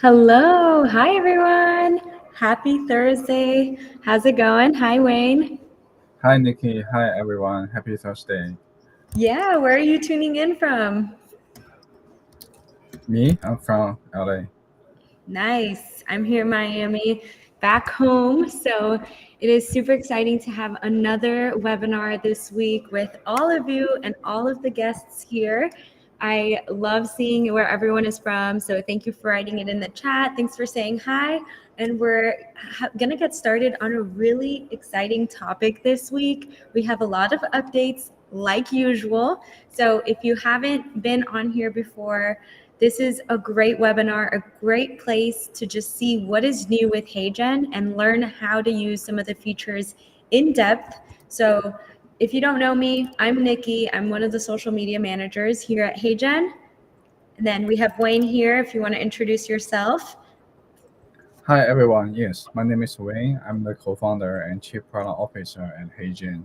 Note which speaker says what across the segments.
Speaker 1: Hello. Hi, everyone. Happy Thursday. How's it going? Hi, Wayne.
Speaker 2: Hi, Nikki. Hi, everyone. Happy Thursday.
Speaker 1: Yeah, where are you tuning in from?
Speaker 2: Me, I'm from LA.
Speaker 1: Nice. I'm here in Miami, back home. So it is super exciting to have another webinar this week with all of you and all of the guests here. I love seeing where everyone is from. So thank you for writing it in the chat. Thanks for saying hi. And we're going to get started on a really exciting topic this week. We have a lot of updates like usual. So if you haven't been on here before, this is a great webinar, a great place to just see what is new with HeyGen and learn how to use some of the features in depth. So if you don't know me, I'm Nikki. I'm one of the social media managers here at HeyGen. And then we have Wayne here if you want to introduce yourself.
Speaker 2: Hi, everyone. Yes, my name is Wayne. I'm the co-founder and chief product officer at HeyGen.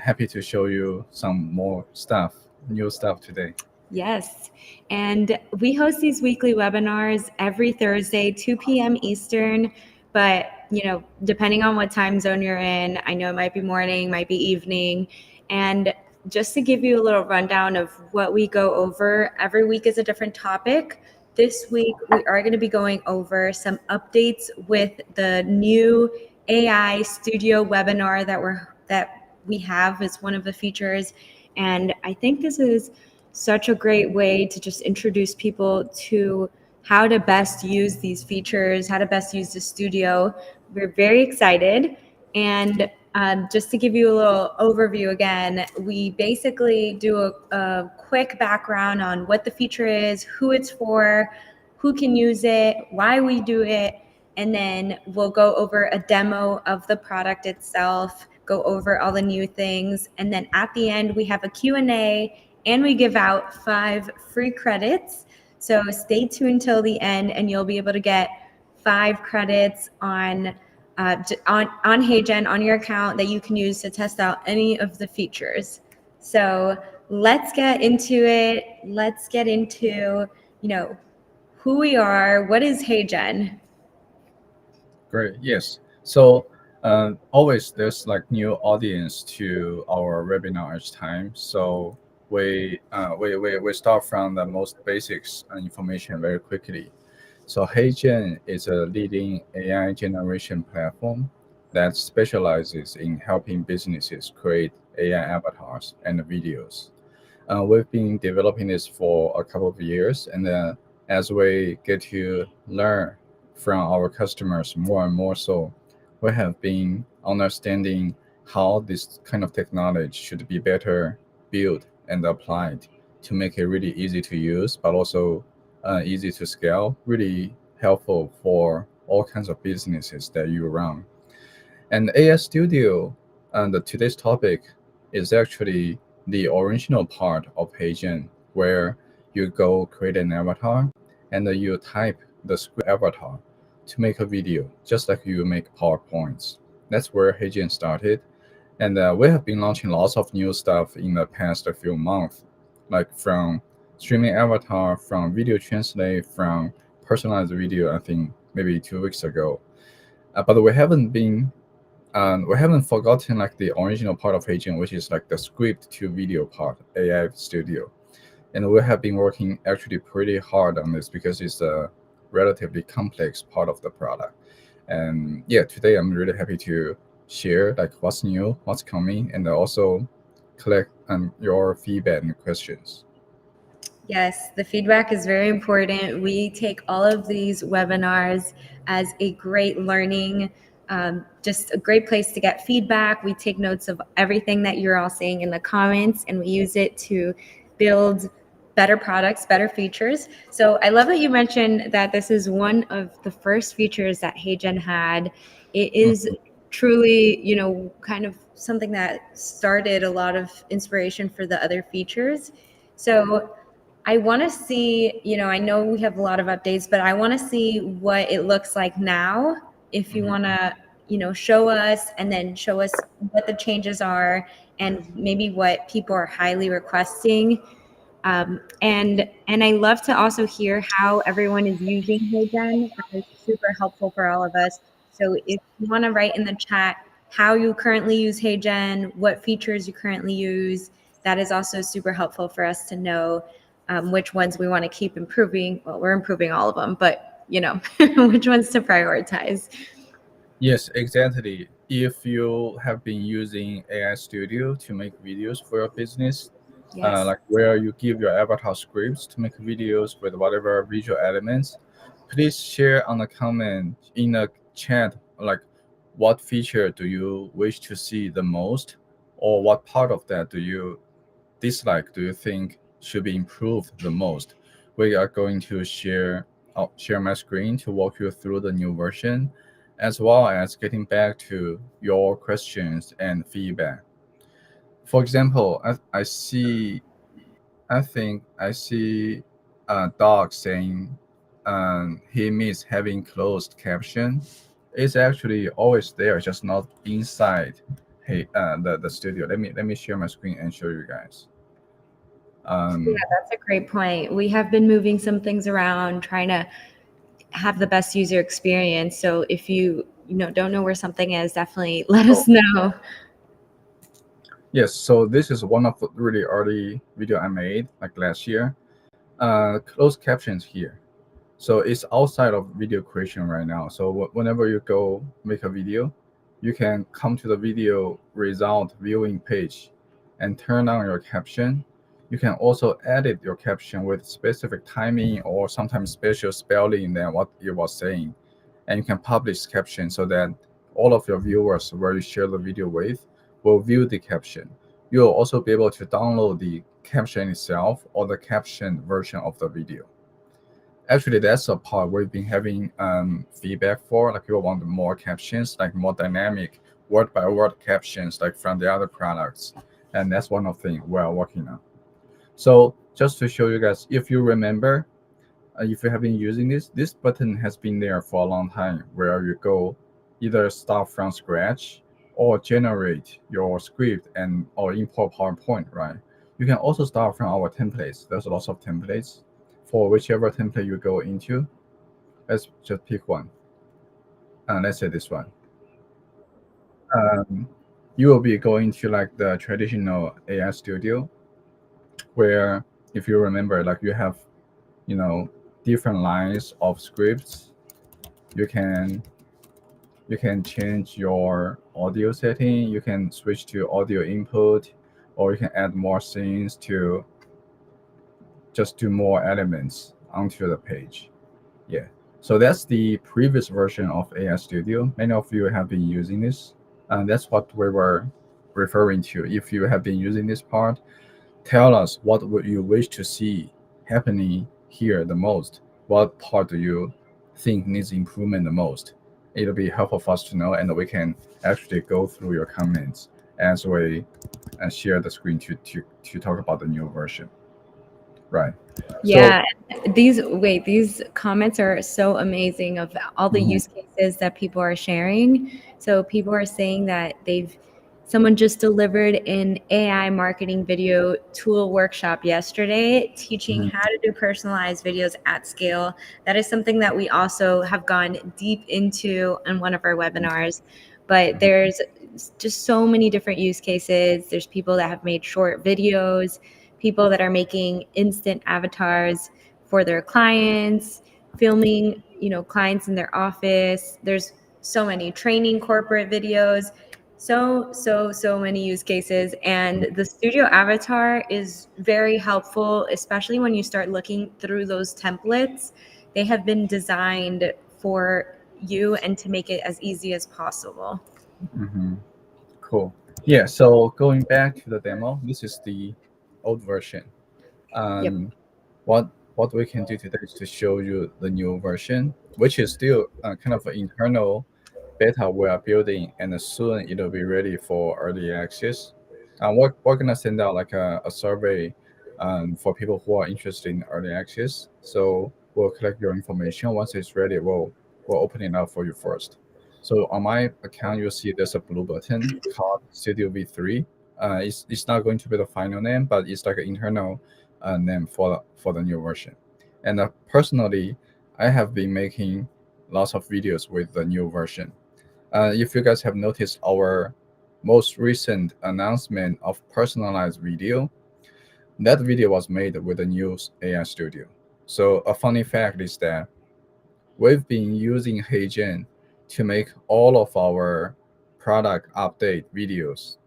Speaker 2: Happy to show you some more stuff, new stuff today.
Speaker 1: Yes. And we host these weekly webinars every Thursday, 2 p.m. Eastern. But, depending on what time zone you're in, I know it might be morning, might be evening. And just to give you a little rundown of what we go over, every week is a different topic. This week, we are going to be going over some updates with the new AI Studio webinar that we have as one of the features. And I think this is such a great way to just introduce people to how to best use these features, how to best use the studio. We're very excited. And just to give you a little overview again, we basically do a quick background on what the feature is, who it's for, who can use it, why we do it, and then we'll go over a demo of the product itself, go over all the new things, and then at the end we have a Q&A and we give out 5 free credits. So stay tuned till the end and you'll be able to get 5 credits on HeyGen on your account that you can use to test out any of the features. So let's get into it. Let's get into, who we are. What is HeyGen?
Speaker 2: Great. Yes. So always there's like new audience to our webinar each time. So we start from the most basics information very quickly. So HeyGen is a leading AI generation platform that specializes in helping businesses create AI avatars and videos. We've been developing this for a couple of years, and as we get to learn from our customers more and more, so we have been understanding how this kind of technology should be better built and applied to make it really easy to use, but also easy to scale, really helpful for all kinds of businesses that you run. And AI Studio, today's topic is actually the original part of HeyGen, where you go create an avatar and then you type the script avatar to make a video, just like you make PowerPoints. That's where HeyGen started. And we have been launching lots of new stuff in the past few months, like from streaming avatar, from video translate, from personalized video, I think maybe 2 weeks ago. But we haven't forgotten like the original part of HeyGen, which is like the script to video part, AI Studio. And we have been working actually pretty hard on this because it's a relatively complex part of the product. And yeah, today I'm really happy to share like what's new, what's coming, and also collect your feedback and questions.
Speaker 1: Yes, the feedback is very important. We take all of these webinars as a great learning, just a great place to get feedback. We take notes of everything that you're all saying in the comments, and we use it to build better products, better features. So I love that you mentioned that this is one of the first features that HeyGen had. It is
Speaker 2: Mhm.
Speaker 1: truly, kind of something that started a lot of inspiration for the other features. So I want to see, I know we have a lot of updates, but I want to see what it looks like now. If you
Speaker 2: Mhm.
Speaker 1: want to, show us and then show us what the changes are and maybe what people are highly requesting. And I love to also hear how everyone is using HeyGen. That is super helpful for all of us. So if you want to write in the chat how you currently use HeyGen, what features you currently use, that is also super helpful for us to know which ones we want to keep improving. Well, we're improving all of them, but which ones to prioritize.
Speaker 2: Yes, exactly. If you have been using AI Studio to make videos for your business,
Speaker 1: Yes.
Speaker 2: like where you give your avatar scripts to make videos with whatever visual elements, please share on the comment in the chat, like what feature do you wish to see the most, or what part of that do you dislike, do you think should be improved the most. We are going to share my screen to walk you through the new version, as well as getting back to your questions and feedback. For example, I think I see a dog saying he miss having closed caption. It's actually always there, just not inside the studio. Let me share my screen and show you guys.
Speaker 1: Yeah,
Speaker 2: Um,
Speaker 1: that's a great point. We have been moving some things around, trying to have the best user experience. So if you don't know where something is, definitely let
Speaker 2: so
Speaker 1: us know.
Speaker 2: yes, so this is one of the really early video I made like last year. Closed captions here. So it's outside of video creation right now. So whenever you go make a video, you can come to the video result viewing page and turn on your caption. You can also edit your caption with specific timing or sometimes special spelling than what you was saying. And you can publish caption so that all of your viewers where you share the video with will view the caption. You'll also be able to download the caption itself or the caption version of the video. Actually, that's a part we've been having feedback for. Like people want more captions, like more dynamic word by word captions, like from the other products, and that's one of the things we're working on. So just to show you guys, if you remember, if you have been using this button has been there for a long time, where you go either start from scratch or generate your script and or import PowerPoint, right? You can also start from our templates. There's lots of templates for whichever template you go into. Let's just pick one. Let's say this one. Um, you will be going to like the traditional AI studio, where if you remember, like you have, you know, different lines of scripts. You can change your audio setting. You can switch to audio input, or you can add more scenes to just do more elements onto the page. Yeah. So that's the previous version of AI Studio. Many of you have been using this, and that's what we were referring to. If you have been using this part, tell us what would you wish to see happening here the most. What part do you think needs improvement the most? It'll be helpful for us to know, and we can actually go through your comments as we share the screen to talk about the new version. Right. So
Speaker 1: Yeah, these comments are so amazing of all the
Speaker 2: mhm,
Speaker 1: use cases that people are sharing. So people are saying that someone just delivered an AI marketing video tool workshop yesterday, teaching
Speaker 2: mhm,
Speaker 1: how to do personalized videos at scale. That is something that we also have gone deep into in one of our webinars. But
Speaker 2: mhm,
Speaker 1: there's just so many different use cases. There's people that have made short videos, people that are making instant avatars for their clients, filming, clients in their office. There's so many training corporate videos, so many use cases. And the studio avatar is very helpful, especially when you start looking through those templates. They have been designed for you and to make it as easy as possible.
Speaker 2: mhm. Cool. Yeah. So going back to the demo, this is the old version.
Speaker 1: Yep.
Speaker 2: Um, what we can do today is to show you the new version, which is still kind of an internal beta we are building, and soon it'll be ready for early access. We're gonna send out like a survey for people who are interested in early access. So we'll collect your information. Once it's ready, we'll open it up for you first. So on my account, you'll see there's a blue button called Studio V3. It's not going to be the final name, but it's like an internal name for the new version. And personally, I have been making lots of videos with the new version. If you guys have noticed our most recent announcement of personalized video, that video was made with the new AI Studio. So a funny fact is that we've been using HeyGen to make all of our product update videos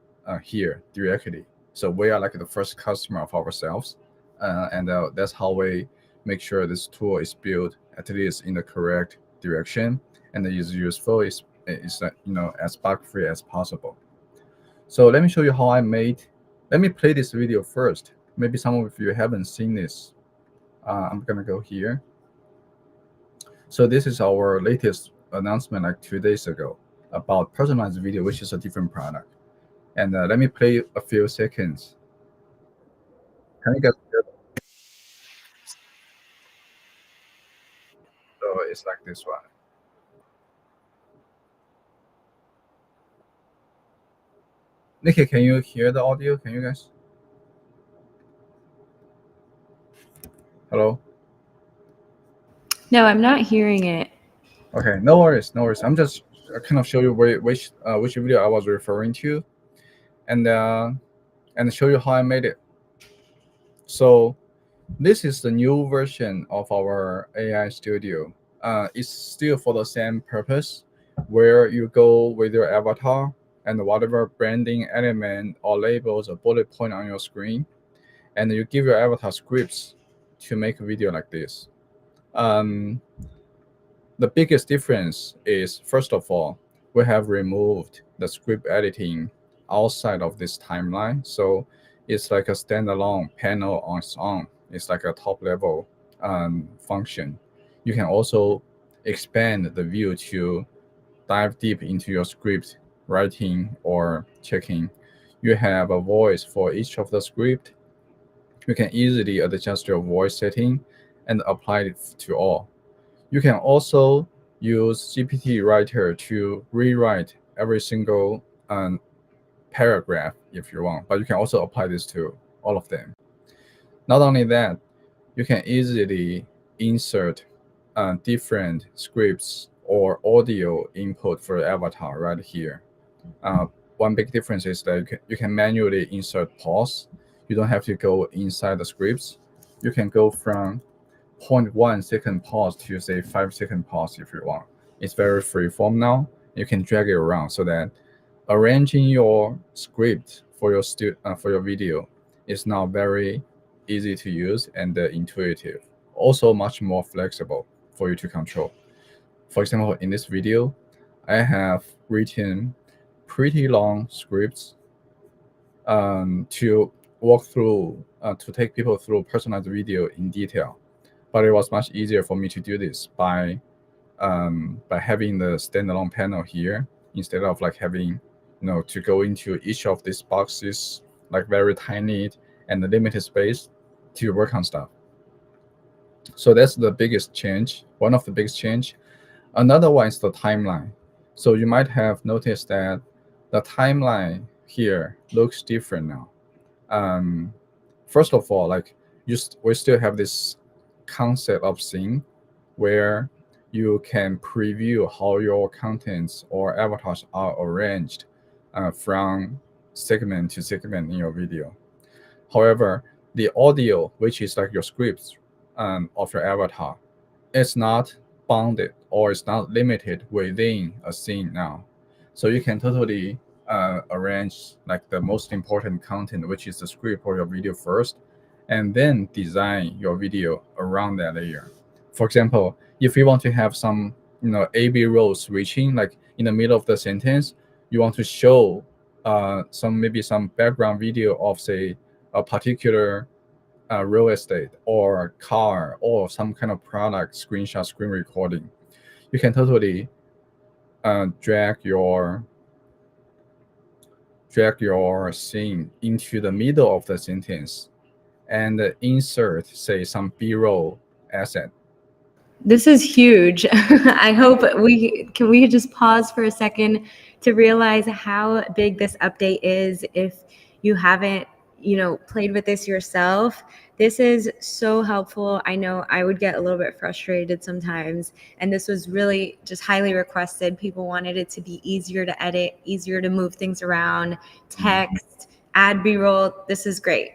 Speaker 2: here directly. So we are like the first customer of ourselves, and that's how we make sure this tool is built at least in the correct direction and is useful, is as bug free as possible. So let me show you how I made. Let me play this video first. Maybe some of you haven't seen this. I'm gonna go here. So this is our latest announcement like 2 days ago about personalized video, which is a different product. And let me play a few seconds. Can you guys hear? So it's like this one. Nikki, can you hear the audio? Can you guys? Hello?
Speaker 1: No, I'm not hearing it.
Speaker 2: Okay, no worries, no worries. I'm just kind of show you which video I was referring to, and show you how I made it. So this is the new version of our AI Studio. It's still for the same purpose, where you go with your avatar and whatever branding element or labels or bullet point on your screen, and you give your avatar scripts to make a video like this. Um, the biggest difference is, first of all, we have removed the script editing outside of this timeline. So it's like a standalone panel on its own. It's like a top level function. You can also expand the view to dive deep into your script writing or checking. You have a voice for each of the script. You can easily adjust your voice setting and apply it to all. You can also use GPT Writer to rewrite every single paragraph if you want, but you can also apply this to all of them. Not only that, you can easily insert different scripts or audio input for your avatar right here. One big difference is that you can manually insert pause. You don't have to go inside the scripts. You can go from 0.1 second pause to say 5 second pause if you want. It's very freeform now. You can drag it around so that arranging your script for your video is now very easy to use and intuitive. Also much more flexible for you to control. For example, in this video, I have written pretty long scripts to walk through, to take people through personalized video in detail. But it was much easier for me to do this by having the standalone panel here instead of like having to go into each of these boxes like very tiny and the limited space to work on stuff. So that's the biggest change, one of the biggest change. Another one is the timeline. So you might have noticed that the timeline here looks different now. First of all, like we still have this concept of scene where you can preview how your contents or avatars are arranged from segment to segment in your video. However, the audio, which is like your scripts of your avatar, it's not bounded or it's not limited within a scene now. So you can totally arrange like the most important content, which is the script for your video first, and then design your video around that layer. For example, if you want to have some A/B role switching, like in the middle of the sentence, you want to show maybe some background video of say a particular real estate or car or some kind of product screenshot screen recording. You can totally drag your scene into the middle of the sentence and insert say some B-roll asset.
Speaker 1: This is huge. I hope we just pause for a second to realize how big this update is if you haven't played with this yourself, this is so helpful. I know I would get a little bit frustrated sometimes, and this was really just highly requested. People wanted it to be easier to edit, easier to move things around, text, add B-roll. This is great.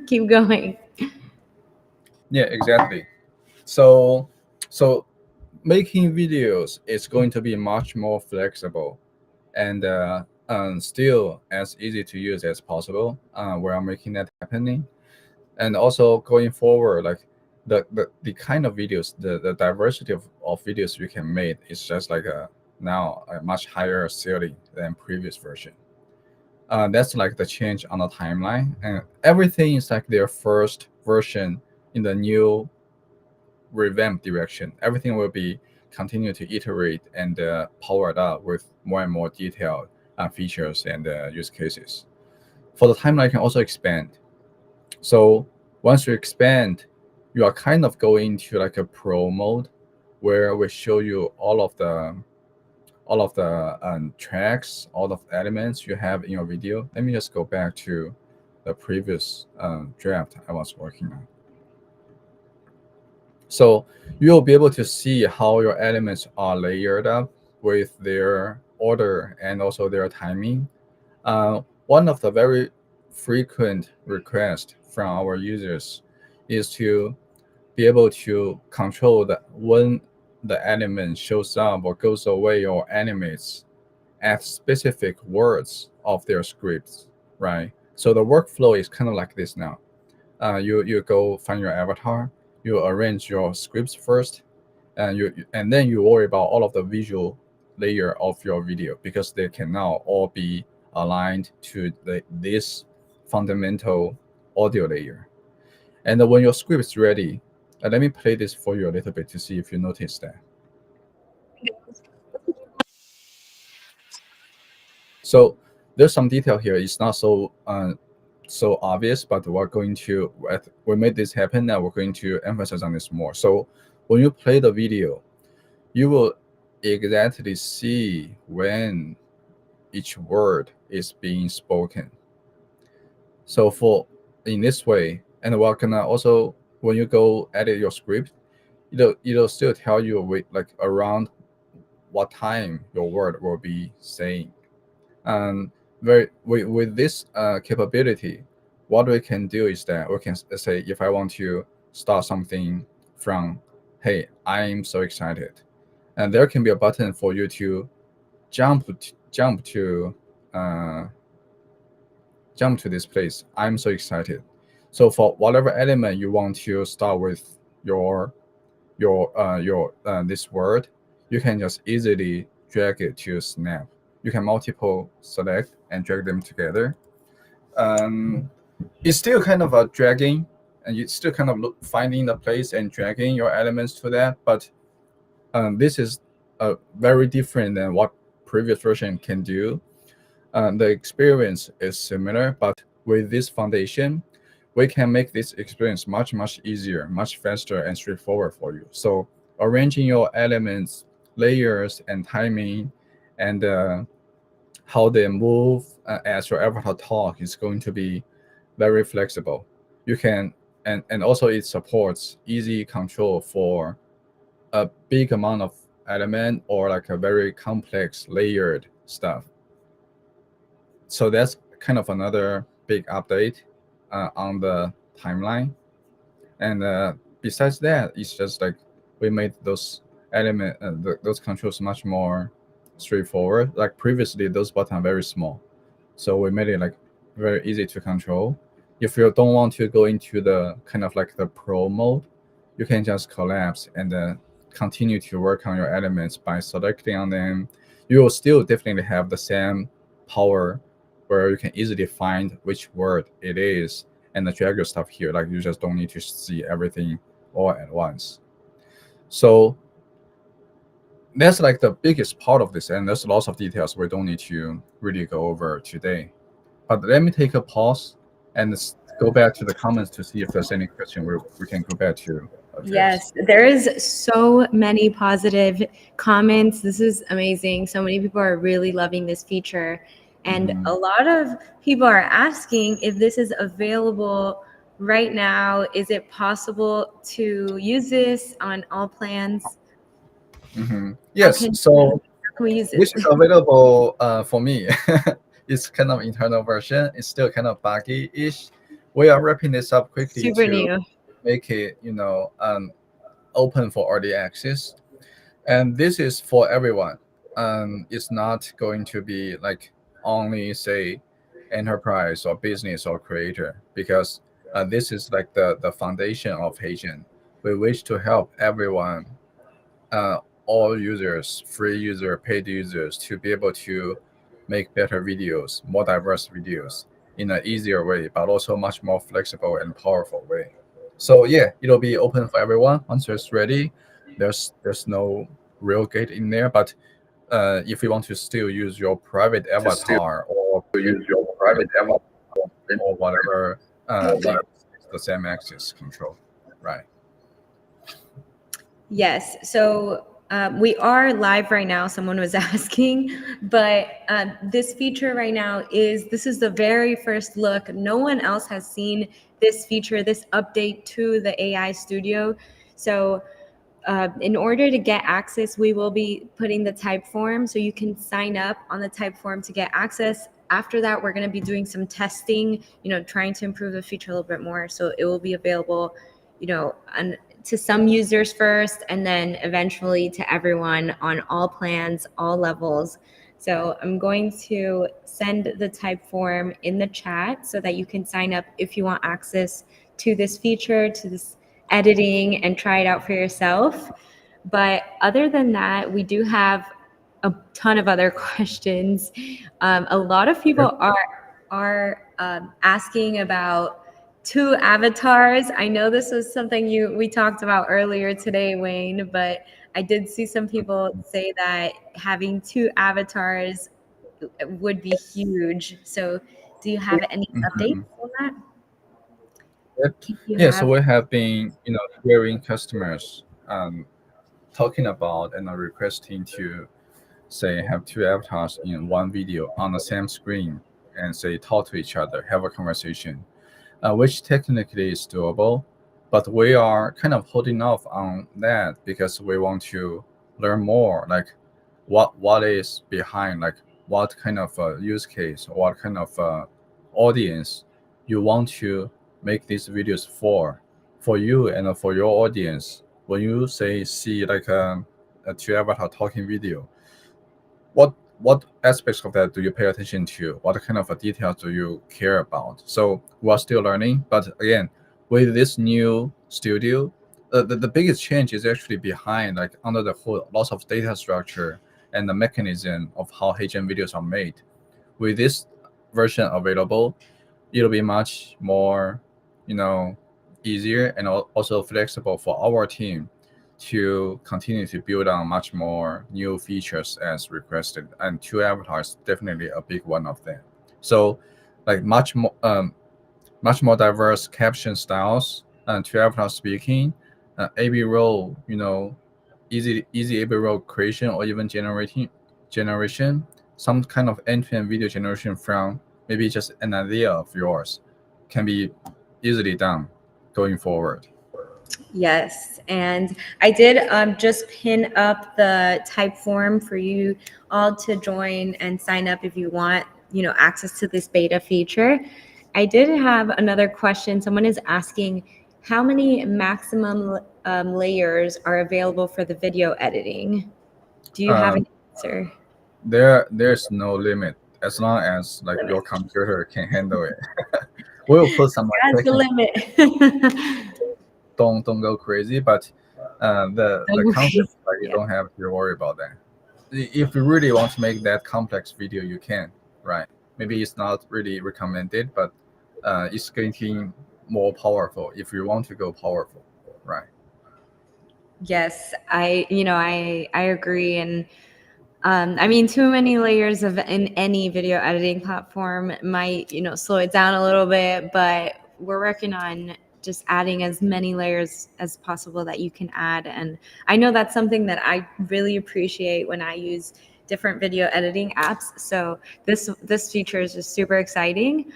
Speaker 1: Keep going.
Speaker 2: Yeah, exactly. So, so making videos is going to be much more flexible and still as easy to use as possible. Where I'm making that happening, and also going forward, like the kind of videos, the diversity of videos you can make is just like now a much higher ceiling than previous version. That's like the change on the timeline, and everything is like their first version in the new revamp direction. Everything will be continue to iterate and powered up with more and more detailed features and use cases. For the timeline, can also expand. So once you expand, you are kind of going to like a pro mode, where we show you all of the tracks, all of the elements you have in your video. Let me just go back to the previous draft I was working on. So you'll be able to see how your elements are layered up with their order and also their timing. One of the very frequent requests from our users is to be able to control that when the element shows up or goes away or animates at specific words of their scripts, right? So the workflow is kind of like this now. You go find your avatar, you arrange your scripts first, and then you worry about all of the visual layer of your video, because they can now all be aligned to this fundamental audio layer. And when your script is ready, let me play this for you a little bit to see if you notice that. So there's some detail here. It's not so obvious, but we made this happen, and we're going to emphasize on this more. So when you play the video, you will exactly see when each word is being spoken. So for in this way, and we're gonna also, when you go edit your script, it'll still tell you like around what time your word will be saying. And with this capability, what we can do is that we can say, if I want to start something from, hey, I'm so excited, and there can be a button for you to jump to uh, jump to this place. I'm so excited. So for whatever element you want to start with your this word, you can just easily drag it to snap. You can multiple select and drag them together. Um, it's still kind of a dragging, and you still kind of finding the place and dragging your elements to that. But this is very different than what previous version can do. The experience is similar, but with this foundation, we can make this experience much easier, much faster and straightforward for you. So arranging your elements, layers, and timing, and how they move as your avatar talk is going to be very flexible. You can and also it supports easy control for a big amount of element or like a very complex layered stuff. So that's kind of another big update on the timeline. And besides that, it's just like we made those those controls much more straightforward. Like previously, those buttons are very small, so we made it like very easy to control. If you don't want to go into the kind of like the pro mode, you can just collapse and continue to work on your elements by selecting on them. You will still definitely have the same power, where you can easily find which word it is and drag your stuff here. Like you just don't need to see everything all at once. So that's like the biggest part of this, and there's lots of details we don't need to really go over today. But let me take a pause and go back to the comments to see if there's any question we can go back to address.
Speaker 1: Yes, there is so many positive comments. This is amazing. So many people are really loving this feature. And a lot of people are asking if this is available right now. Is it possible to use this on all plans? How
Speaker 2: Yes,
Speaker 1: can,
Speaker 2: so
Speaker 1: how can we use
Speaker 2: this
Speaker 1: this?
Speaker 2: is available for me. It's kind of internal version. It's still kind of buggy-ish. We are wrapping this up quickly
Speaker 1: Super
Speaker 2: to
Speaker 1: new.
Speaker 2: make it, open for early access. And this is for everyone. It's not going to be like only say enterprise or business or creator, because this is like the foundation of HeyGen. We wish to help everyone, uh, all users, free user, paid users, to be able to make better videos, more diverse videos in an easier way, but also much more flexible and powerful way. So yeah, it'll be open for everyone once it's ready. There's no real gate in there, but if you want to still use your private
Speaker 3: To still
Speaker 2: avatar or
Speaker 3: use your private avatar.
Speaker 2: or whatever, it's the same access control, right?
Speaker 1: Yes. So we are live right now. Someone was asking, but this feature right now this is the very first look. No one else has seen this feature, this update to the AI Studio. So in order to get access, we will be putting the type form, so you can sign up on the type form to get access. After that, we're going to be doing some testing, trying to improve the feature a little bit more. So it will be available, to some users first, and then eventually to everyone on all plans, all levels. So I'm going to send the type form in the chat so that you can sign up if you want access to this feature, to this editing, and try it out for yourself. But other than that, we do have a ton of other questions. A lot of people are asking about two avatars. I know this was something we talked about earlier today, Wayne, but I did see some people say that having two avatars would be huge. So do you have any updates
Speaker 2: Mhm.
Speaker 1: on that?
Speaker 2: Yep.
Speaker 1: If you
Speaker 2: Yeah, so
Speaker 1: have.
Speaker 2: we have been, hearing customers talking about and are requesting to say have two avatars in one video on the same screen and say talk to each other, have a conversation, which technically is doable, but we are kind of holding off on that because we want to learn more, like what is behind, like what kind of use case, what kind of audience you want to make these videos for you and for your audience. When you say see like a two avatar talking video, what aspects of that do you pay attention to? What kind of details do you care about? So we're still learning, but again, with this new studio, the biggest change is actually behind, like under the hood, lots of data structure and the mechanism of how HeyGen videos are made. With this version available, it'll be much more, you know, easier and also flexible for our team to continue to build on much more new features as requested. And two avatars definitely a big one of them. So, like much more diverse caption styles and two avatar speaking, AB role, easy AB role creation or even generation, some kind of end-to-end video generation from maybe just an idea of yours can be easily done going forward.
Speaker 1: Yes, and I did just pin up the type form for you all to join and sign up if you want, access to this beta feature. I did have another question. Someone is asking how many maximum layers are available for the video editing. Do you have an
Speaker 2: Um,
Speaker 1: answer?
Speaker 2: there's no limit as long as like your computer can handle it. We'll put some like
Speaker 1: That's the
Speaker 2: technical,
Speaker 1: limit.
Speaker 2: don't go crazy, but the concept, like you
Speaker 1: Yeah.
Speaker 2: don't have to worry about that. If you really want to make that complex video, you can, right? Maybe it's not really recommended, but it's getting more powerful if you want to go powerful, right?
Speaker 1: Yes, I agree, and I mean, too many layers of in any video editing platform might, slow it down a little bit, but we're working on just adding as many layers as possible that you can add. And I know that's something that I really appreciate when I use different video editing apps. So this feature is just super exciting.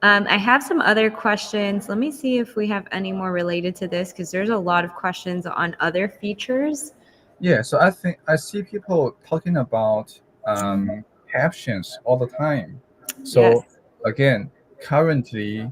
Speaker 1: I have some other questions. Let me see if we have any more related to this because there's a lot of questions on other features.
Speaker 2: Yeah, so I think I see people talking about captions all the time.
Speaker 1: Yes.
Speaker 2: So again, currently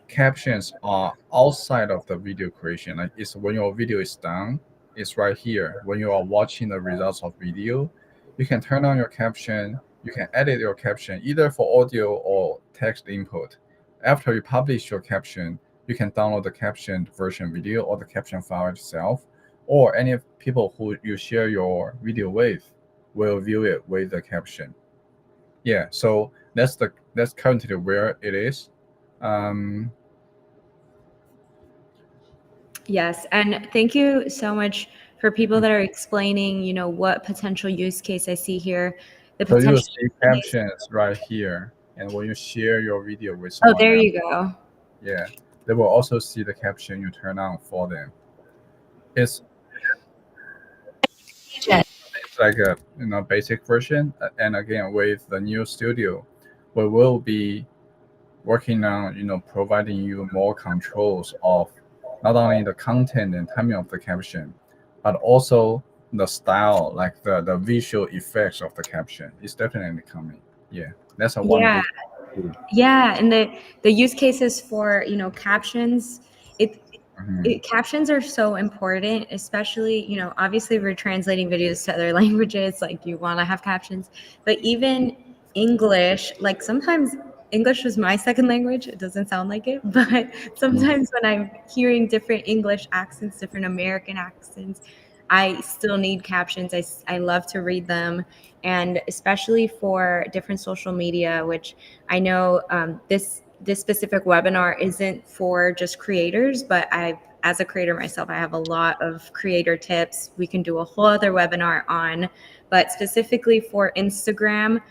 Speaker 2: captions are outside of the video creation. Like it's when your video is done, it's right here. When you are watching the results of video, you can turn on your caption. You can edit your caption either for audio or text input. After you publish your caption, you can download the captioned version video or the caption file itself, or any of people who you share your video with will view it with the caption. Yeah, so that's currently where it is. Um,
Speaker 1: Yes, and thank you so much for people that are explaining, what potential use case I see here. The
Speaker 2: so you will
Speaker 1: potential
Speaker 2: see
Speaker 1: use case.
Speaker 2: captions right here, and when you share your video with
Speaker 1: Oh,
Speaker 2: someone
Speaker 1: there
Speaker 2: else,
Speaker 1: you go.
Speaker 2: yeah, they will also see the caption you turn on for them. It's it's like a basic version, and again with the new studio, we will be working on providing you more controls of not only the content and timing of the caption, but also the style, like the visual effects of the caption is definitely coming. Yeah, that's a one
Speaker 1: Yeah.
Speaker 2: big tool.
Speaker 1: Yeah, and the use cases for, captions, it
Speaker 2: Mhm.
Speaker 1: captions are so important, especially, obviously we're translating videos to other languages, like you want to have captions, but even English, like sometimes English is my second language. It doesn't sound like it, but
Speaker 2: Mhm.
Speaker 1: sometimes when I'm hearing different English accents, different American accents, I still need captions. I love to read them. And especially for different social media, which I know this specific webinar isn't for just creators, but as a creator myself, I have a lot of creator tips we can do a whole other webinar on, but specifically for Instagram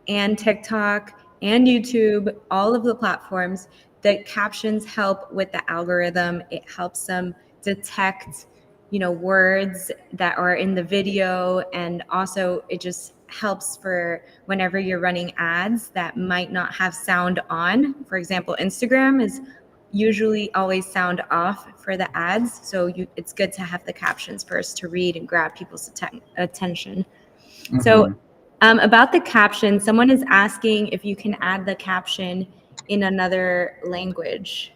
Speaker 1: and TikTok and YouTube, all of the platforms, the captions help with the algorithm. It helps them detect, words that are in the video. And also it just helps for whenever you're running ads that might not have sound on. For example, Instagram is usually always sound off for the ads. So it's good to have the captions first to read and grab people's attention. So
Speaker 2: Mhm.
Speaker 1: about the caption, someone is asking if you can add the caption in another language.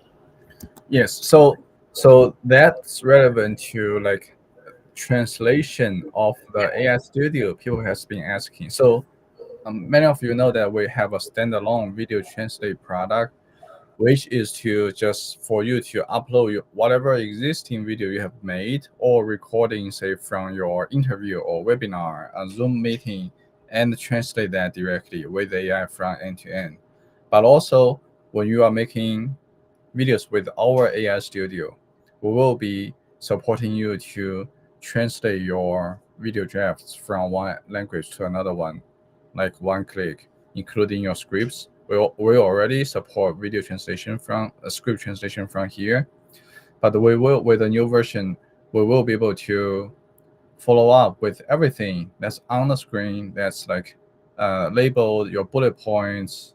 Speaker 2: Yes, so that's relevant to like translation of the AI Studio. People has been asking. So many of you know that we have a standalone video translate product, which is to just for you to upload whatever existing video you have made or recording, say from your interview or webinar, a Zoom meeting, and translate that directly with AI from end to end. But also, when you are making videos with our AI Studio, we will be supporting you to translate your video drafts from one language to another one, like one click, including your scripts. We already support video translation from a script translation from here, but we will with the new version, we will be able to follow up with everything that's on the screen. That's like labeled your bullet points.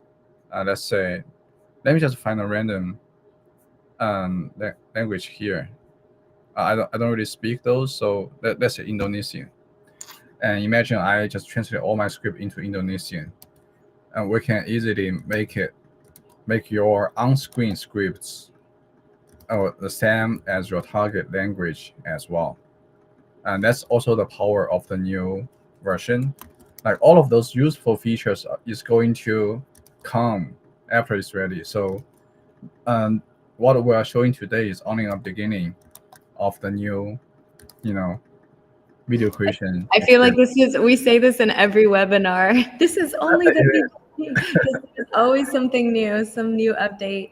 Speaker 2: Let's say, let me just find a random language here. I don't really speak those, so let's say Indonesian. And imagine I just translate all my script into Indonesian, and we can easily make your on-screen scripts the same as your target language as well. And that's also the power of the new version. Like all of those useful features is going to come after it's ready. So um, what we are showing today is only a beginning of the new, you know, video creation
Speaker 1: I feel like
Speaker 2: experience.
Speaker 1: we say this in every webinar. This is only the beginning because there's always something new, some new update.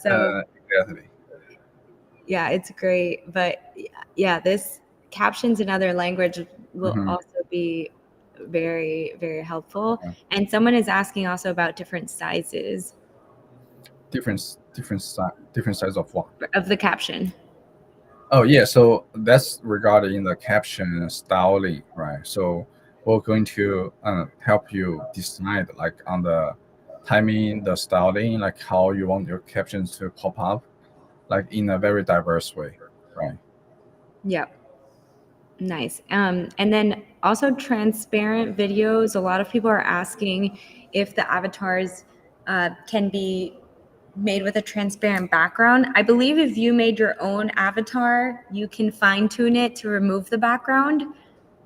Speaker 1: So
Speaker 2: Exactly.
Speaker 1: yeah, it's great. But yeah, this captions in other language will
Speaker 2: Hmm.
Speaker 1: also be very, very helpful. And someone is asking also about different sizes
Speaker 2: Different size of what?
Speaker 1: of the caption.
Speaker 2: Oh yeah, so that's regarding the caption styling, right? So we're going to help you decide like on the timing, the styling, like how you want your captions to pop up, like in a very diverse way, right?
Speaker 1: Yep. Nice. And then also transparent videos. A lot of people are asking if the avatars can be made with a transparent background. I believe if you made your own avatar, you can fine tune it to remove the background.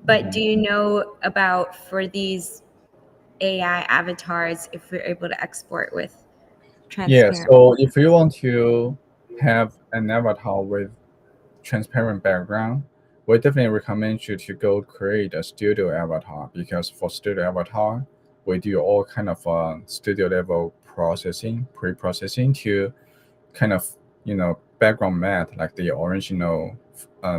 Speaker 1: But do
Speaker 2: Mhm.
Speaker 1: you know about for these AI avatars if we're able to export with
Speaker 2: Yeah,
Speaker 1: transparent?
Speaker 2: so if you want to have an avatar with transparent background, we definitely recommend you to go create a studio avatar, because for studio avatar, we do all kind of studio level processing, pre-processing to kind of background matte like the original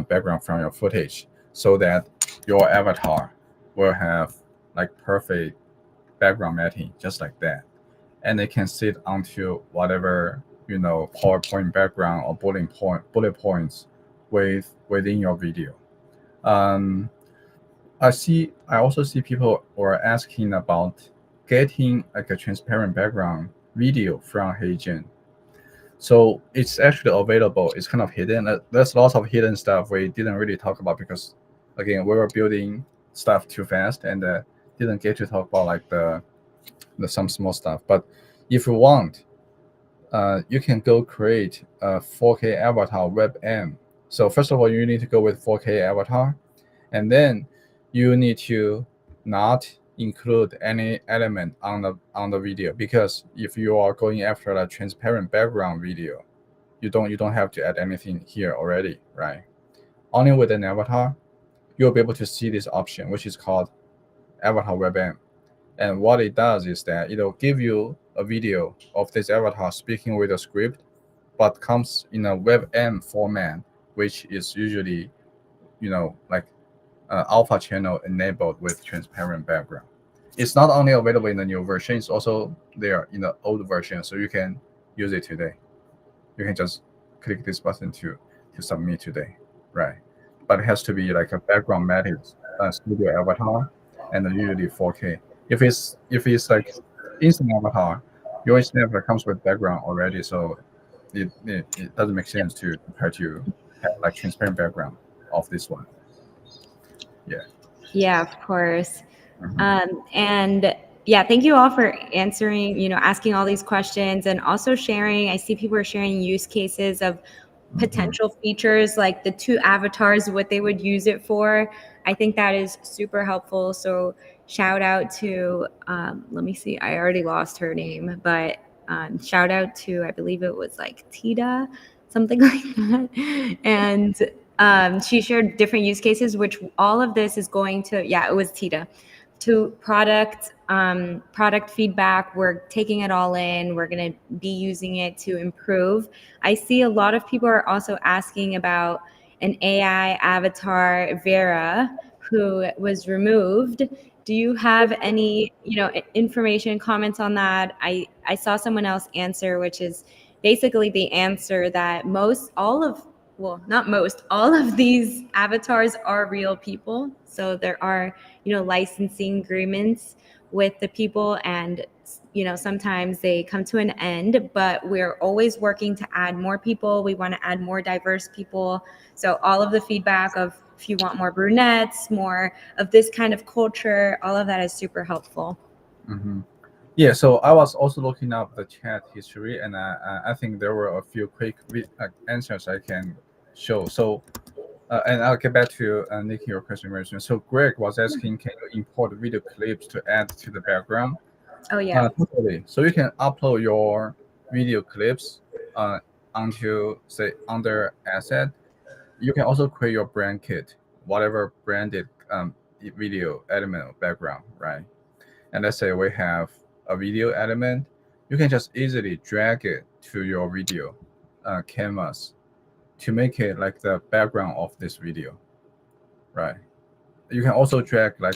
Speaker 2: background from your footage, so that your avatar will have like perfect background matting just like that, and they can sit onto whatever PowerPoint background or bullet points within your video. Um, I also see people were asking about getting like a transparent background video from HeyGen. So it's actually available. It's kind of hidden. There's lots of hidden stuff we didn't really talk about because, again, we were building stuff too fast and didn't get to talk about like the some small stuff. But if you want, you can go create a 4K avatar WebM. So first of all, you need to go with 4K avatar, and then you need to not include any element on the video, because if you are going after a transparent background video, you don't have to add anything here already, right? Only with an avatar, you'll be able to see this option, which is called avatar WebM. And what it does is that it'll give you a video of this avatar speaking with a script, but comes in a WebM format, which is usually, like alpha channel enabled with transparent background. It's not only available in the new version, it's also there in the old version, so you can use it today. You can just click this button to submit today, right? But it has to be like a background matted studio avatar, and usually 4K. If it's like instant avatar, your instant avatar comes with background already, so it doesn't make sense to compare to have like transparent background of this one. Yeah.
Speaker 1: Yeah, of course.
Speaker 2: Hmm.
Speaker 1: And yeah, thank you all for answering, asking all these questions and also sharing. I see people are sharing use cases of
Speaker 2: Hmm.
Speaker 1: potential features like the two avatars, what they would use it for. I think that is super helpful. So shout out to, let me see, I already lost her name, but shout out to, I believe it was like Tita, something like that. And she shared different use cases, which all of this is going to, yeah, it was Tita, to product feedback. We're taking it all in. We're going to be using it to improve. I see a lot of people are also asking about an AI avatar, Vera, who was removed. Do you have any, information, comments on that? I saw someone else answer, which is basically the answer that well, not most, all of these avatars are real people. So there are, licensing agreements with the people, and sometimes they come to an end, but we're always working to add more people. We want to add more diverse people. So all of the feedback of if you want more brunettes, more of this kind of culture, all of that is super helpful.
Speaker 2: Hmm. Yeah, so I was also looking up the chat history, and I think there were a few quick answers I can show. So, and I'll get back to Nikki, your question mentioned. So, Greg was asking, can you import video clips to add to the background?
Speaker 1: Oh yeah.
Speaker 2: Totally. So you can upload your video clips uh, onto, say, under asset. You can also create your brand kit, whatever branded video element or background, right? And let's say we have a video element, you can just easily drag it to your video canvas to make it like the background of this video, right? You can also drag like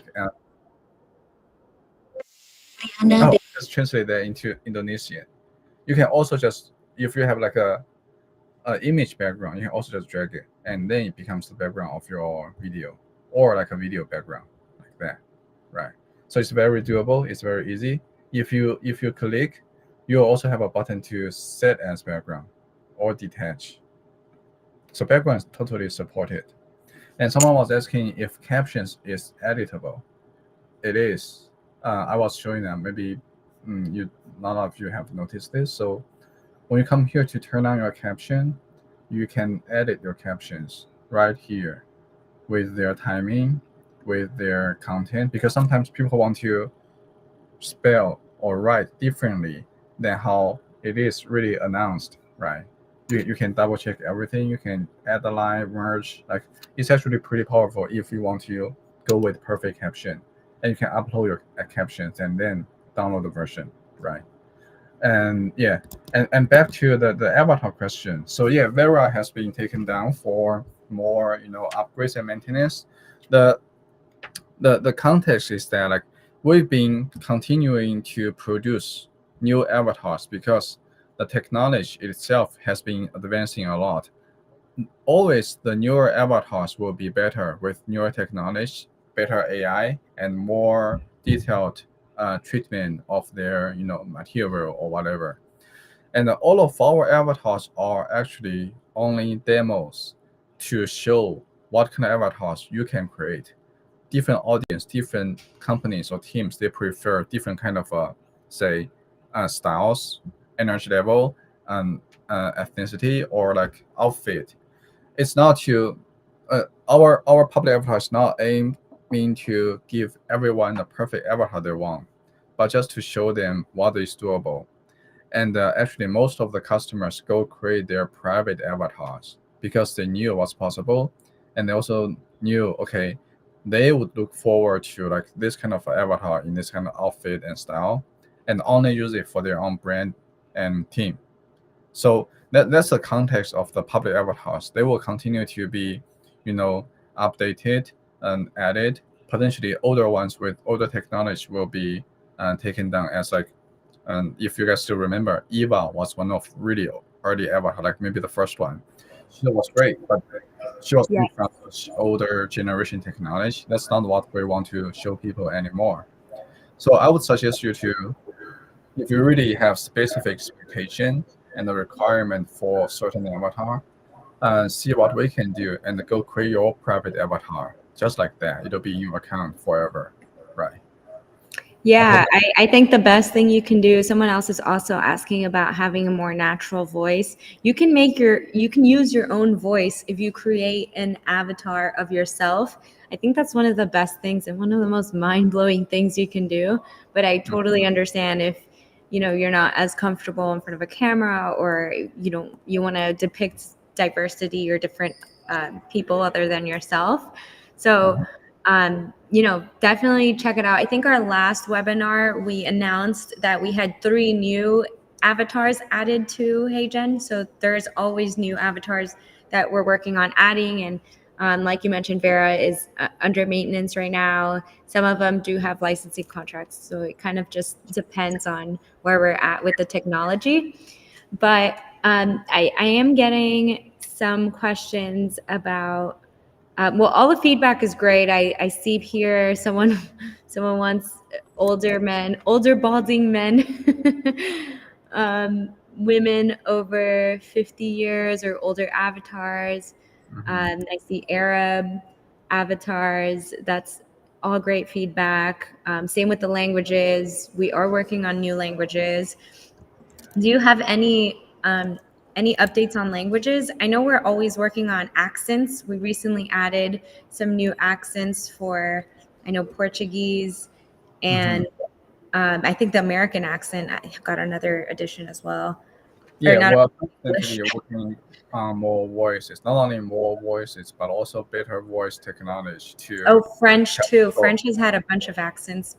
Speaker 2: just translate that into Indonesian. You can also just, if you have like a image background, you can also just drag it, and then it becomes the background of your video, or like a video background like that. right? So it's very doable. It's very easy. If you click, you also have a button to set as background or detach. So background is totally supported. And someone was asking if captions is editable. It is. I was showing them. Maybe you none of you have noticed this. So when you come here to turn on your caption, you can edit your captions right here with their timing, with their content, because sometimes people want to spell or write differently than how it is really announced, right? You can double check everything. You can add a line, merge. Like it's actually pretty powerful if you want to go with perfect caption, and you can upload your captions and then download the version, right? And yeah, and back to the avatar question. So yeah, Vera has been taken down for more upgrades and maintenance. The the context is that like we've been continuing to produce new avatars because the technology itself has been advancing a lot. Always the newer avatars will be better with newer technology, better AI, and more detailed treatment of their material or whatever. And all of our avatars are actually only demos to show what kind of avatars you can create. Different audience, different companies or teams, they prefer different kind of say styles, energy level, and ethnicity or like outfit. It's not to our public avatar is not aiming to give everyone the perfect avatar they want, but just to show them what is doable. And actually, most of the customers go create their private avatars because they knew what's possible, and they also knew, okay, they would look forward to like this kind of avatar in this kind of outfit and style, and only use it for their own brand and team. So that's the context of the public avatars. They will continue to be, you know, updated and added. Potentially, older ones with older technology will be taken down as like, if you guys still remember, Eva was one of really early avatar, like maybe the first one. She was great, but she was
Speaker 1: Yeah.
Speaker 2: coming from such older generation technology. That's not what we want to show people anymore. So I would suggest you to, if you really have specific expectation and the requirement for certain avatar, see what we can do and go create your private avatar. Just like that, it'll be in your account forever, right? I hope.
Speaker 1: Yeah, I think the best thing you can do, someone else is also asking about having a more natural voice. You can use your own voice if you create an avatar of yourself. I think that's one of the best things and one of the most mind-blowing things you can do. But I totally understand if, you're not as comfortable in front of a camera or you want to depict diversity or different people other than yourself. So
Speaker 2: Mhm.
Speaker 1: definitely check it out. I think our last webinar, we announced that we had 3 new avatars added to HeyGen. So there's always new avatars that we're working on adding. And like you mentioned, Vera is under maintenance right now. Some of them do have licensing contracts. So it kind of just depends on where we're at with the technology. But I am getting some questions about well, all the feedback is great. I see here someone wants older men, older balding men, women over 50 years or older avatars.
Speaker 2: Mhm.
Speaker 1: I see Arab avatars. That's all great feedback. Same with the languages. We are working on new languages. Do you have any updates on languages? I know we're always working on accents. We recently added some new accents for, I know, Portuguese,
Speaker 2: Mhm.
Speaker 1: and I think the American accent got another addition as well, or
Speaker 2: Yeah,
Speaker 1: not
Speaker 2: well,
Speaker 1: English.
Speaker 2: constantly working on more voices, not only more voices, but also better voice technology to
Speaker 1: Oh, French
Speaker 2: help
Speaker 1: too.
Speaker 2: people.
Speaker 1: French has had a bunch of accents.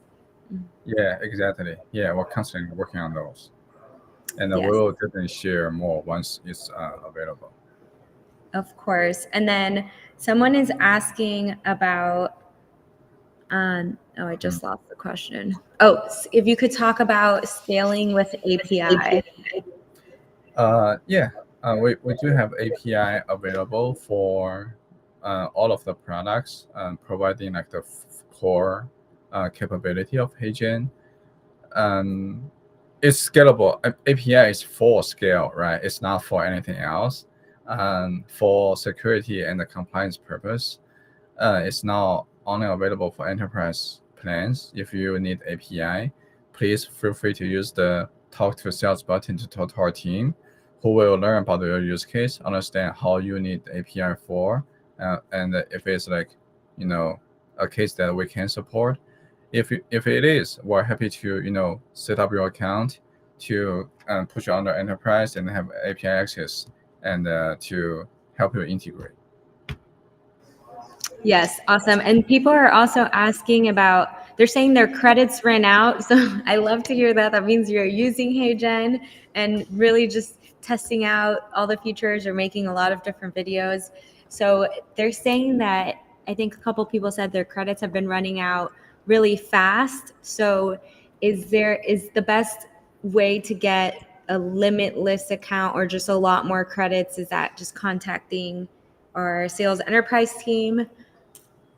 Speaker 2: Yeah, exactly. Yeah, we're constantly working on those, and we
Speaker 1: Yes,
Speaker 2: will definitely share more once it's available.
Speaker 1: of course. And then someone is asking about oh, I
Speaker 2: Mhm.
Speaker 1: just lost the question. Oh, if you could talk about scaling with API.
Speaker 2: Yeah, we do have API available for all of the products, providing like the core capability of HeyGen. It's scalable. API is for scale, right? It's not for anything else. For security and the compliance purpose, it's now only available for enterprise plans. If you need API, please feel free to use the talk to sales button to talk to our team, who will learn about your use case, understand how you need API for, and if it's like, a case that we can support. If it is, we're happy to set up your account to push you under enterprise and have API access and to help you integrate.
Speaker 1: Yes, awesome. And people are also asking about, they're saying their credits ran out. So I love to hear that. That means you're using HeyGen and really just testing out all the features or making a lot of different videos. So they're saying that, I think a couple people said their credits have been running out really fast. So is the best way to get a limitless account or just a lot more credits? Is that just contacting our sales enterprise team?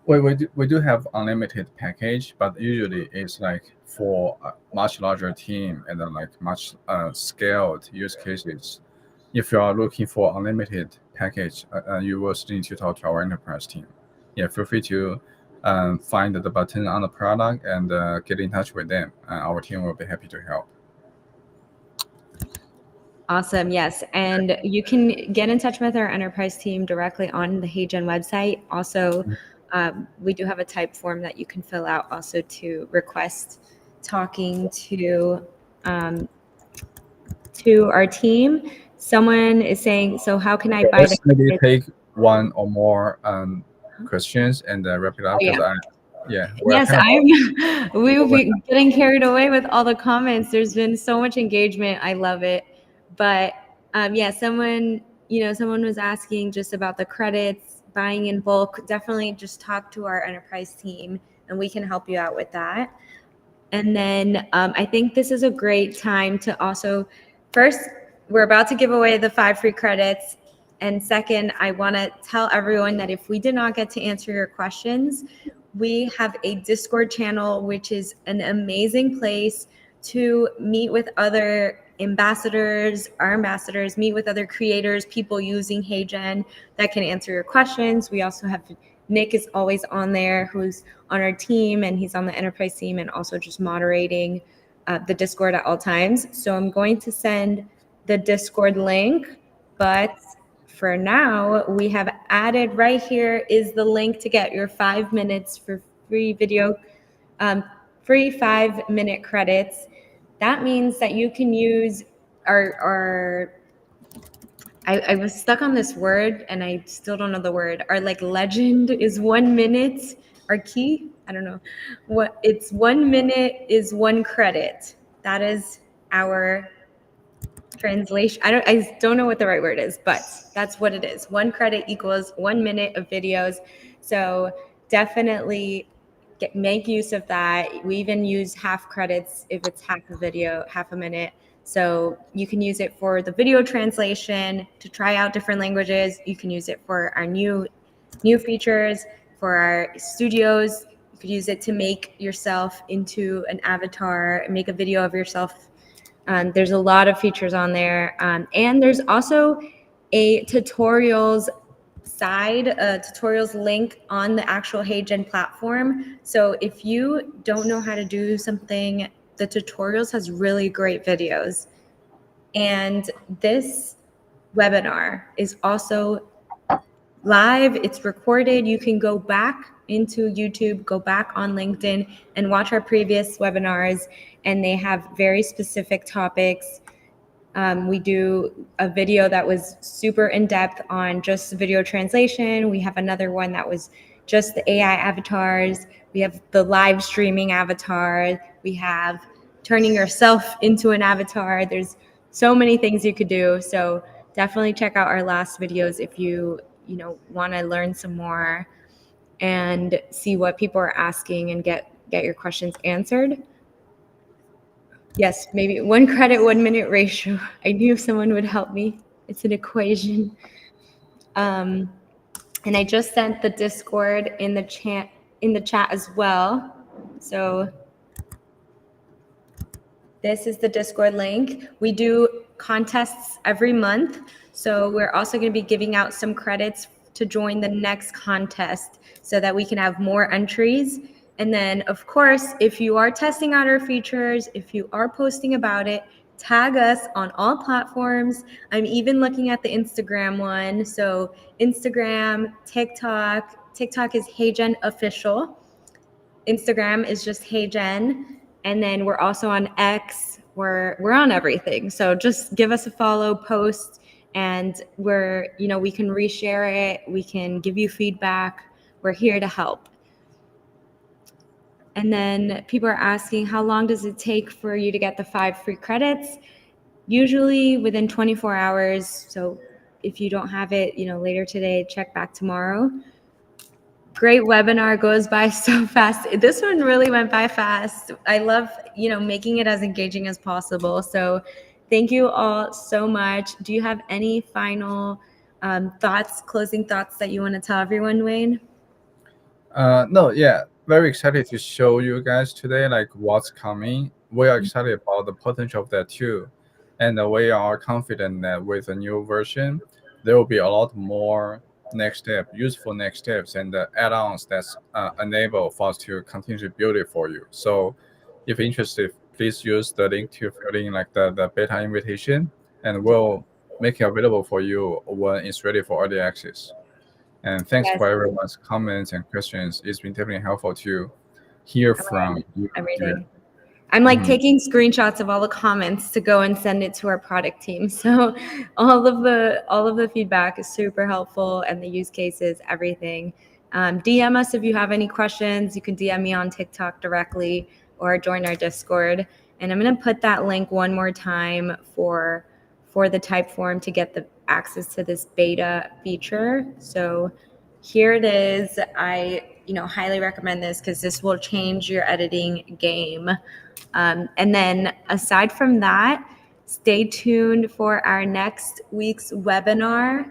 Speaker 2: We do have unlimited package, but usually it's like for a much larger team and then like much scaled use cases. If you are looking for unlimited package, you will still need to talk to our enterprise team. Yeah, feel free to find the button on the product and get in touch with them. Our team will be happy to help.
Speaker 1: Awesome. Yes. And you can get in touch with our enterprise team directly on the HeyGen website. Also, we do have a type form that you can fill out also to request talking to our team. Someone is saying, so how can I buy the
Speaker 2: Let's maybe
Speaker 1: credits?
Speaker 2: take one or more questions and wrap it up
Speaker 1: Oh,
Speaker 2: because
Speaker 1: yeah.
Speaker 2: we're
Speaker 1: Yes,
Speaker 2: kind
Speaker 1: we'll
Speaker 2: of
Speaker 1: be getting carried away with all the comments. There's been so much engagement. I love it. But yeah, someone was asking just about the credits, buying in bulk. Definitely just talk to our enterprise team and we can help you out with that. And then I think this is a great time to also, first, we're about to give away the 5 free credits. And second, I want to tell everyone that if we did not get to answer your questions, we have a Discord channel, which is an amazing place to meet with other our ambassadors, meet with other creators, people using HeyGen that can answer your questions. We also have Nick is always on there, who's on our team, and he's on the enterprise team and also just moderating the Discord at all times. So I'm going to send the Discord link, but for now, we have added right here is the link to get your 5 minutes for free video, free 5-minute credits. That means that you can use our I was stuck on this word and I still don't know the word. Our like legend is 1 minute. Our key, I don't know what it's. 1 minute is 1 credit. That is our translation. I don't know what the right word is, but that's what it is. 1 credit equals 1 minute of videos. So definitely make use of that. We even use half credits if it's half a video, half a minute. So you can use it for the video translation to try out different languages. You can use it for our new features, for our studios. You could use it to make yourself into an avatar, make a video of yourself. There's a lot of features on there. And there's also a tutorials link on the actual HeyGen platform. So if you don't know how to do something, the tutorials has really great videos. And this webinar is also live. It's recorded. You can go back into YouTube, go back on LinkedIn and watch our previous webinars. And they have very specific topics. We do a video that was super in depth on just video translation. We have another one that was just the AI avatars. We have the live streaming avatar. We have turning yourself into an avatar. There's so many things you could do. So definitely check out our last videos if you want to learn some more and see what people are asking and get your questions answered. Yes, maybe 1 credit, 1 minute ratio. I knew someone would help me. It's an equation. And I just sent the Discord in the chat as well. So this is the Discord link. We do contests every month. So we're also going to be giving out some credits to join the next contest so that we can have more entries. And then, of course, if you are testing out our features, if you are posting about it, tag us on all platforms. I'm even looking at the Instagram one. So Instagram, TikTok is HeyGen Official. Instagram is just HeyGen. And then we're also on X. We're on everything. So just give us a follow, post, and we can reshare it. We can give you feedback. We're here to help. And then people are asking, how long does it take for you to get the 5 free credits? Usually within 24 hours. So if you don't have it, later today, check back tomorrow. Great webinar, goes by so fast. This one really went by fast. I love, making it as engaging as possible. So thank you all so much. Do you have any final closing thoughts that you want to tell everyone, Wayne?
Speaker 2: No, yeah, very excited to show you guys today like what's coming. We are excited about the potential of that too, and we are confident that with a new version, there will be a lot more useful next steps, and the add-ons that's enable for us to continue to build it for you. So, if you're interested, please use the link to fill in like the beta invitation, and we'll make it available for you when it's ready for early access. And thanks
Speaker 1: Yes.
Speaker 2: for everyone's comments and questions. It's been definitely helpful to hear from you.
Speaker 1: Everything. I'm like taking screenshots of all the comments to go and send it to our product team. So all of the feedback is super helpful, and the use cases, everything. DM us if you have any questions. You can DM me on TikTok directly or join our Discord. And I'm going to put that link one more time for the Typeform to get the access to this beta feature. So here it is. I highly recommend this because this will change your editing game. And then aside from that, stay tuned for our next week's webinar.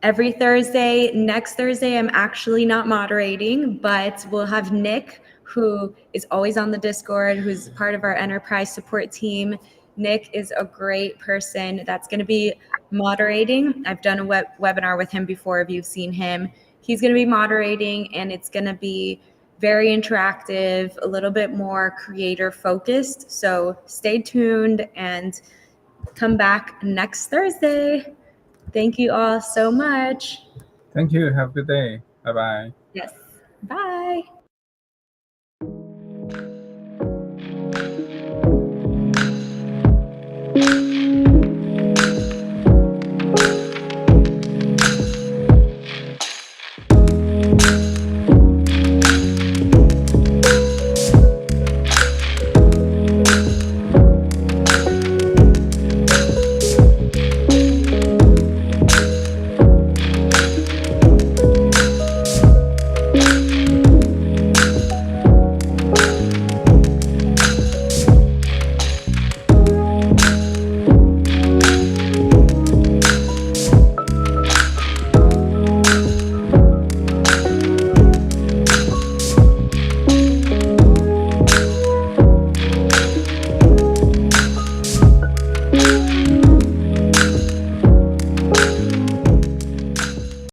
Speaker 1: Every Thursday. Next Thursday, I'm actually not moderating, but we'll have Nick, who is always on the Discord, who's part of our enterprise support team. Nick is a great person that's going to be moderating. I've done a webinar with him before, if you've seen him. He's going to be moderating, and it's going to be very interactive, a little bit more creator focused. So stay tuned and come back next Thursday. Thank you all so much.
Speaker 2: Thank you. Have a good day. Bye-bye.
Speaker 1: Yes. Bye.